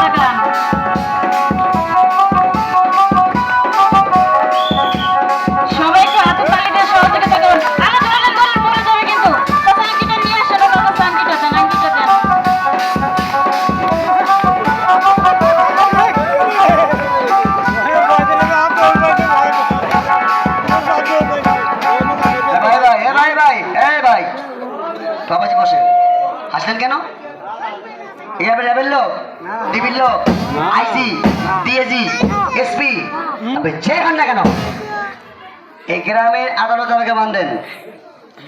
থাকলাম। সবাই একটু হাতে তালি দিয়ে সহযোগিতা করুন। আমাদের অনেক গরিব মরে যাবে কিন্তু। চাচা আংটিটা নিয়ে আসেন, ওটা চাচা আংটিটা দেন, আংটিটা দেন। বাবাজি বসে হাসলেন কেন? র্যাবের লোক, ডিবির লোক, আইসি, ডিএজি, এসপি, আপনি যে হন না কেন, এই গ্রামের আদালত আমাকে মানদেন।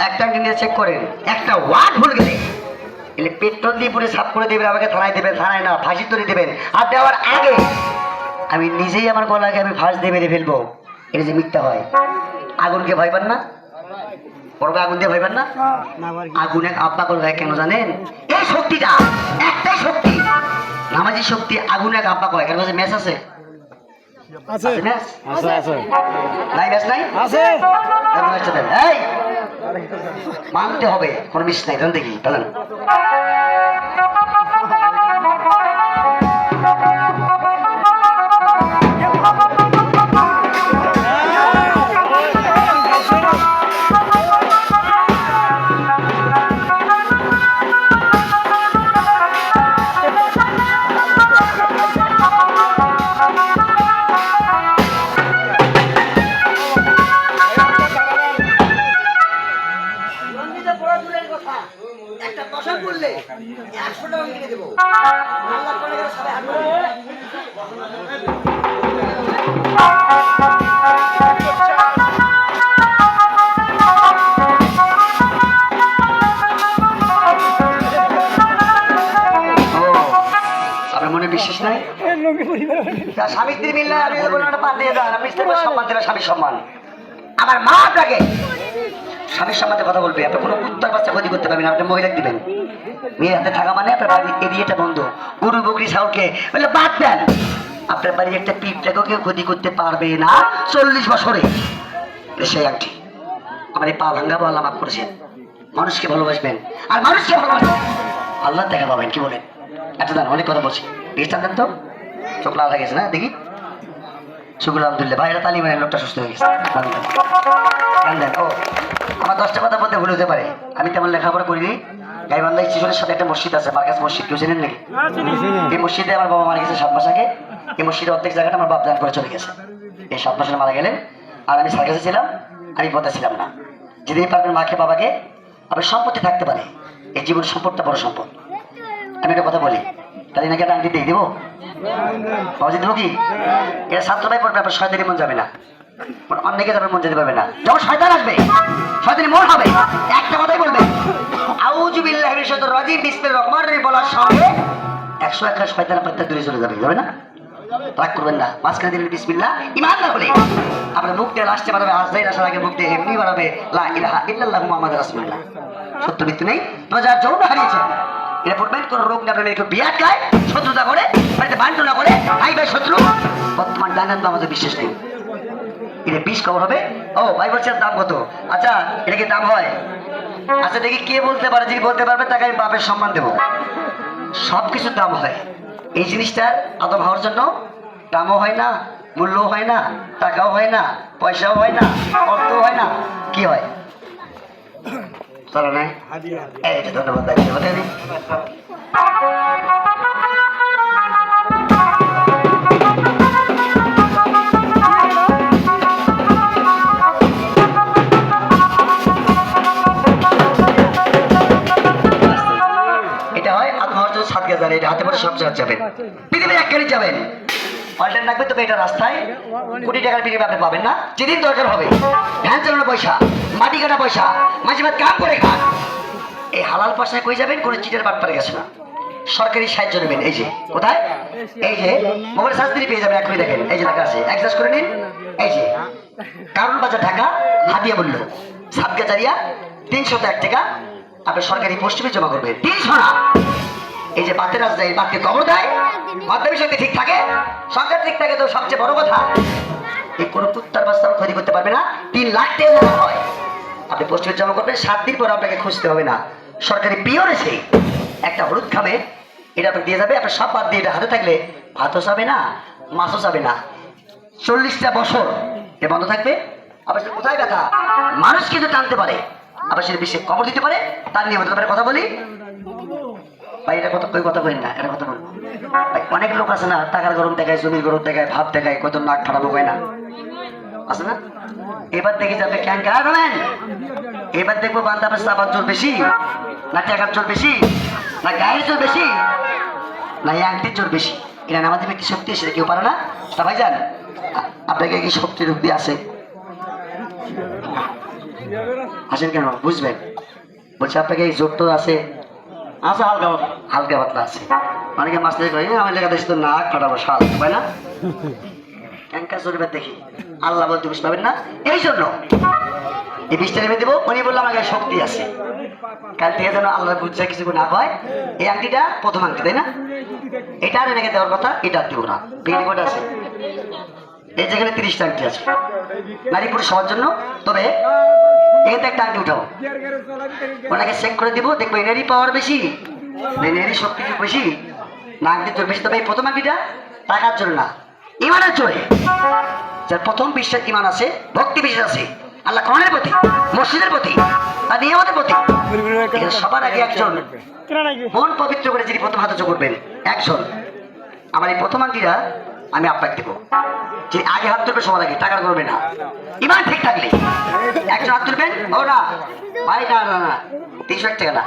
একটা নিয়ে চেক করেন, একটা ওয়ার্ড ভুল গেলে এলে পেট্রোল দিয়ে পুরো সাফ করে দেবেন, আমাকে থানায় দেবেন, থানায় না ফাঁসি তৈরি দেবেন। আর দেওয়ার আগে আমি নিজেই আমার গলাকে আমি ফাঁস দিয়ে মেরে ফেলবো। এটা যে মিথ্যা হয়। আগুনকে ভয় পান না? পরবে আগুন দিয়ে ভয় পান না? আগুনে আব্বা করে হয় কেন জানেন? এই শক্তিটা একটাই শক্তি, নামাজি শক্তি। আগুনে আব্বা কয় কেন? ম্যাচ আছে, মানতে হবে, কোনো মিস নাই। দেখি বলেন বিশ্বাস নাই? স্বামী স্ত্রী মিললে আপনি যখন একটা পান দিয়ে দেন, আপনি স্ত্রীর সম্মান দেবেন, স্বামীর সম্মান। আমার মা আপনাকে স্বামীর সম্মানে কথা বলবে, আপনি কোনো কুত্তার বাচ্চা ক্ষতি করতে পারবেন না। আপনি মহিলা দিবেন, মেয়ের হাতে থাকা মানে আপনার বাড়ির এরিয়াটা বন্ধ। গরু বকরি ছাগলকে বললে বাদ দেন, আপনার বাড়ির একটা পিঠটাকেও কেউ ক্ষতি করতে পারবে না 40 বছরে। সেই আংটি আমার এই পা ভাঙ্গাবো, আল্লাহ মাফ করেছেন। মানুষকে ভালোবাসবেন আর মানুষকে ভালোবাসবেন, আল্লাহ দেখা পাবেন। কি বলেন? আচ্ছা দান, অনেক কথা বলছি, দেখেছেন দেন তো, চোখ লাল হয়ে গেছে না? দেখি, শুকুর আলহামদুলিল্লাহ। ভাইরা তালি মানে লোকটা সুস্থ হয়ে গেছে। ও আমার 10টা কথা বলতে ভুল হতে পারে, আমি তেমন লেখাপড়া করিনি। গাইবান্ধা স্টেশনের সাথে একটা মসজিদ আছে, মার্কাজ মসজিদ, কেউ চেনেন নাকি? এই মসজিদে আমার বাবা মারা গেছে 7 মাস আগে। এই মসজিদের অর্ধেক জায়গাটা আমার বাপ দান করে চলে গেছে। এই 7 মাসে মারা গেলেন। আর আমি সার্কাসে ছিলাম, আমি পথে ছিলাম না। যেদিন পারবেন মাকে বাবাকে, আপনার সম্পত্তি থাকতে পারে, এই জীবন সম্পদটা বড় সম্পদ। আমি একটা কথা বলি, তাহলে নাকি একটা আংটি দিয়ে দেবো, বাবাজি দেবো কি? এটা ছাত্র ভাই পড়বে, আপনার শয়তানি মন যাবে না, অনেকে যাবে, মন যেতে পারবে না। যখন শয়তান আসবে, শয়তানি মন হবে, একটা কথাই বলবে আউযু বিল্লাহি মিনাশ শাইতানির রাজিম বিসমিল্লাহির রহমানির রহিম বলার সঙ্গে 101টা শয়তানের পাত্তা দূরে চলে যাবে, যাবে না? রাগ করবেন না, মাঝখানে দিলেন বিসমিল্লাহ। ইমানদার হলে আপনার মুখ দিয়ে লাস্টে বাড়াবে, আজরাইল আসার আগে মুখ দিয়ে এমনি বাড়াবে লা ইলাহা ইল্লাল্লাহু মুহাম্মাদুর রাসূলুল্লাহ। সত্য মৃত্যু নেই। তো যার যৌন হারিয়েছেন, এটা পড়বেন, কোন রোগ না আপনার, একটু বিয়াট গায়, শত্রুতা করে, বাড়িতে বান্টনা করে, ভাই ভাই শত্রু। বর্তমান ডাইনাত আমাদের বিশ্বাস নেই, এটা 20 কবর হবে। ও ভাই বলছে দাম কত? আচ্ছা এটা কি দাম হয়? আচ্ছা দেখি কে বলতে পারে, যদি বলতে পারবে তাকে আমি বাপের সম্মান দেবো। সবকিছুর দাম হয়, এই জিনিসটার আদম হওয়ার জন্য দামও হয় না, মূল্যও হয় না, টাকাও হয় না, পয়সাও হয় না, অর্থও হয় না, কি হয়? চলো না, এই যে ধন্যবাদ। এটা হাতে পরে সব জায়গায় যাবেন, পৃথিবীর এক গাড়ি যাবেন, অল্টার রাখবে, তবে এটা রাস্তায় কোটি টাকার বিনিময়ে আপনি পাবেন না। যেদিন দরকার হবে ভ্যান চালানোর পয়সা, মাটি কাটা পয়সা, মাঝে মাঝে কাম করে খান, এই হালাল পয়সায় কই যাবেন? কোনো চিটের বাট পারে গেছে না, সরকারি সাহায্য নেবেন। এই যে কোথায়, এই যে মোবাইল সার্চ দিয়ে পেয়ে যাবেন, এখনই দেখেন, এই যে লেখা আছে, অ্যাক্সেস করে নিন। এই যে কারণ বাজার ঢাকা, হাদিয়া মূল্য সাতগা জারিয়া 301 টাকা আপনি সরকারি পোস্টে জমা করবেন। 300 না। এই যে বাতের রাজ দেয়, বাতকে কবর দেয়, মাধ্যমিক সঙ্গে ঠিক থাকে, সরকার ঠিক থাকে, তো সবচেয়ে বড় কথা এই কোনো কুত্তার বাচ্চা ক্ষতি করতে পারবে না। 3 লাখ টাকা হয়, আপনি পোস্টে জমা করবেন, 7 দিন পর আপনাকে খুঁজতে হবে না। সরকারি পিওর এসে একটা হলুদ খামে এটা আপনাকে দিয়ে যাবে, আপনার সব বাদ দিয়ে এটা হাতে থাকলে ভাতও যাবে না, মাছও যাবে না। 40টা বছর এ বন্ধ থাকবে। আবার সে কোথায় ব্যথা মানুষ কিন্তু টানতে পারে, আবার সে বিশ্বে কবর দিতে পারে, তার নিয়ে হতে পারে। কথা বলি ভাই, এটা কথা কই কথা বলেন না, এটা কথা বলবো ভাই। অনেক লোক আছে না, টাকার গরম দেখায়, জমির গরম দেখায়, ভাব দেখায়, কত নাক ঠাড়ানো হয় না, আছে না? এবার দেখে যাবে ক্যান কার হবেন। এবার দেখবো বান্দা পাশে আবার জোর বেশি না, টাকার জোর বেশি না, গায়ের জোর বেশি না, এই আংটির জোর বেশি। এটা আমাদের ব্যক্তি শক্তি সেটা কেউ পারে না। তা ভাই যান, আপনাকে কি শক্তির রূপ দিয়ে আছে? আসেন কেন বুঝবেন? বলছে আপনাকে এই জোর তো আছে, আছে হালকা হালকা পাতলা আছে। অনেকে মাছ থেকে আমার লেখা দেখছি তো নাক কাটাবো শাল, তাই না? ক্যাঙ্কার জরিবার দেখি আল্লাহ বলতে বুঝতে পারবেন না। এই জন্য এই বিষটা নেমে দেবো। উনি বললো আমার গায়ে শক্তি আছে, কাল থেকে যেন আল্লাহ বুঝছে কিছু না হয়। এই আংটিটা প্রথম আংটি, তাই না? এটা আর এনেকে দেওয়ার কথা, এটা দেবো না। বিক্রি কটা আছে? এই যেখানে 30টা আংটি আছে নারী পুরুষ সবার জন্য। তবে এখানে একটা আংটি উঠাও, ওনাকে চেক করে দিব, দেখবো এনারই পাওয়ার বেশি না এনারই শক্তি বেশি না আংটির জোর বেশি। তবে এই প্রথম আংটিটা টাকার জন্য না, ইমানের জোরে। যার প্রথম বিশ্বাস ইমান আছে, ভক্তি বিশ্বাস আছে আল্লাহ কোরআনের প্রতি, মসজিদের প্রতি আর নিয়ামতের প্রতি, সবার আগে একজন মন পবিত্র করে যিনি প্রথম হাত উঁচু করবেন একজন, আমার এই প্রথম আংটিটা আমি আপনাকে দেবো। যে আগে হাত তুলবে সবার আগে, টাকার করবে না, ইমান ঠিক থাকলে একজন হাত তুলবেন। ও না ভাই, না না না, 300 টাকা না,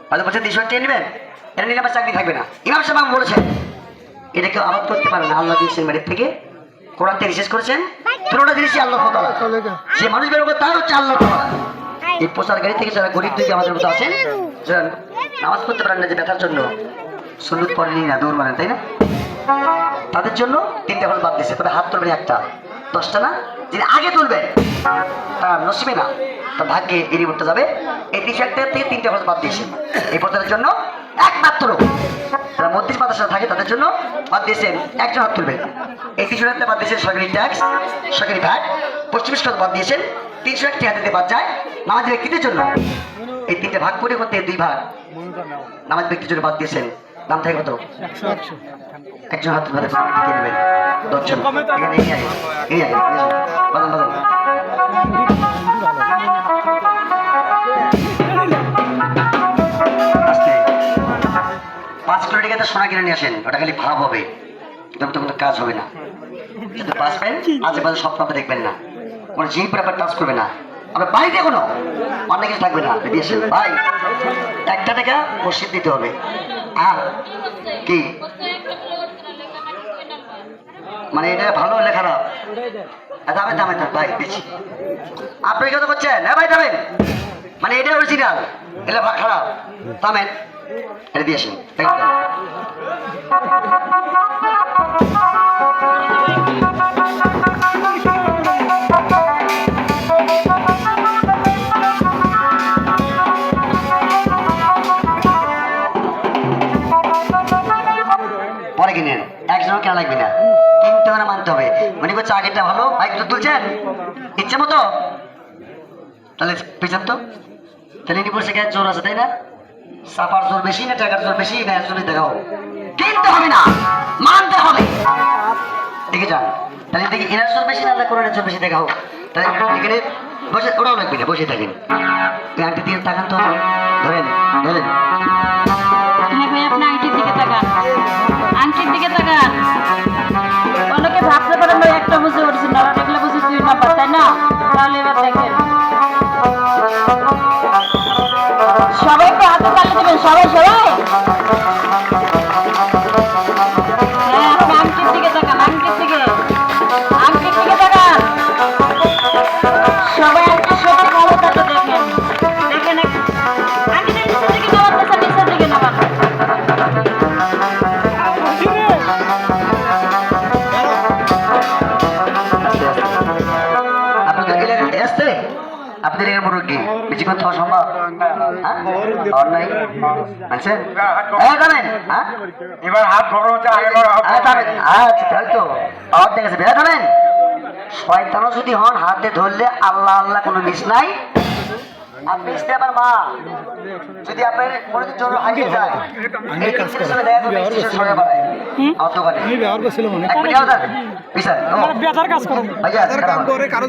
হয়তো বলছে 300 টাকা নেবেন, এটা নিলে আমার চাকরি থাকবে না। ইমাম সাহেব আমাকে বলেছেন এটা কেউ আবাদ করতে পারে না, আল্লাহ দিয়েছেন বাড়ির থেকে, কোরআন থেকে রিসার্চ করেছেন, পুরোটা জিনিসই আল্লাহ তাআলা। যে মানুষ বের হবে তার হচ্ছে আল্লাহ তাআলা। এই প্রচার গাড়ি থেকে যারা গরিব দিকে আমাদের মতো আছেন, যারা নামাজ পড়তে পারেন না যে ব্যথার জন্য, সুন্নত পড়েনি না, দৌড় মারেন, তাই না? তাদের জন্য 3টা ফল বাদ দিয়েছে। তবে হাত তুলবেন একটা, 10টা না। যিনি আগে তুলবেন তার নসিবে না, তার ভাগ্যে এড়ি উঠতে যাবে। এই 30 থেকে 3টা ফল বাদ দিয়েছে এই প্রচারের জন্য একমাত্র। যারা মধ্যিস মাদ্রাসা থাকে তাদের জন্য বাদ দিয়েছেন, একজন হাত তুলবেন। এই 300 বাদ দিয়েছেন সরকারি ট্যাক্স, সরকারি ভ্যাট, পশ্চিম বাদ দিয়েছেন। 300 হাতে বাদ যায় নামাজি ব্যক্তিদের জন্য। এই 3টে ভাগ করে করতে 2 ভাগ নামাজি ব্যক্তির জন্য বাদ দিয়েছেন। নাম থাকে কত? একজন হাত ধরে টিকে নেবেন 10 জন। এখানে এই আগে বাদাম বাদাম আস্তে 5 কিলো টাকাতে সোনা কিনে নিয়ে আসেন, ওটা খালি ভাব হবে, তবে তো কোনো কাজ হবে না। যদি বাঁচবেন আজেবাজে স্বপ্ন দেখবেন না, কোনো জিপ ব্যাপার টাচ করবে না, আপনার বাড়িতে কোনো অন্য কিছু থাকবে না। দিয়েছেন ভাই 1 টাকা মসজিদ দিতে হবে। আর কি মানে এটা ভালো হলে খারাপ? দামে দামে ভাই দিচ্ছি। আপনি কত করছেন? হ্যাঁ ভাই দামেন, মানে এটা অরিজিনাল, এটা খারাপ, দামেন এটা দিয়েছেন। পরে কিনেন, একজনও কেনা লাগবে না, কিনতে হবে না, মানতে হবে। মনে করছে আগেরটা ভালো, ভাই তো তুলছেন ইচ্ছে মতো, তাহলে পেছান তো, তাহলে ইনি বলছে জোর আছে, তাই না? সাপার জোর বেশি না টাকার জোর বেশি না? জোরে দেখাও, কিনতে হবে না, মানতে হবে। দেখে যান, তাহলে দেখি এনার জোর বেশি না কোরআনের জোর বেশি দেখাও। তাহলে এখানে বসে, ওরাও লাগবে না, বসে থাকেন। আংটি দিয়ে তাকান তো, ধরেন ধরেন। হ্যাঁ ভাই, আপনি আংটির দিকে তাকান, আংটির দিকে তাকান। অনেকে ভাবতে পারেন ভাই একটা বুঝে অরিজিনাল, আর এগুলো বুঝে 2 নাম্বার, তাই না? তাহলে এবার দেখেন, সবাই তো হাতে তালি দেবেন, সবাই সবাই। হ্যাঁ, আপনি আংটির দিকে তাকান, আংটির দিকে, আংটির দিকে তাকান। সবাই আংটির সত্যি ক্ষমতাটা দেখেন, দেখেন আংটিটা নিচের দিকে নামাতে, নিচের দিকে নামান। আপনাদের এর মুরব্বী বেশিক্ষণ খাওয়া সম্ভব? এবার হাত ধরো হচ্ছে আগে শয়তানও যদি হন হাতে ধরলে আল্লাহ আল্লাহ কোনো মিস নাই, আপনি স্ত্রী আমার মা, যদি আপনার কোনো জন্য হারিয়ে যায় এই স্ত্রীর সঙ্গে দেখা করবে, স্ত্রীর সঙ্গে বাড়ায় আমার দোকানে এক মিনিট দাও, বিচার বেতার কাজ করেন ভাইয়া কারো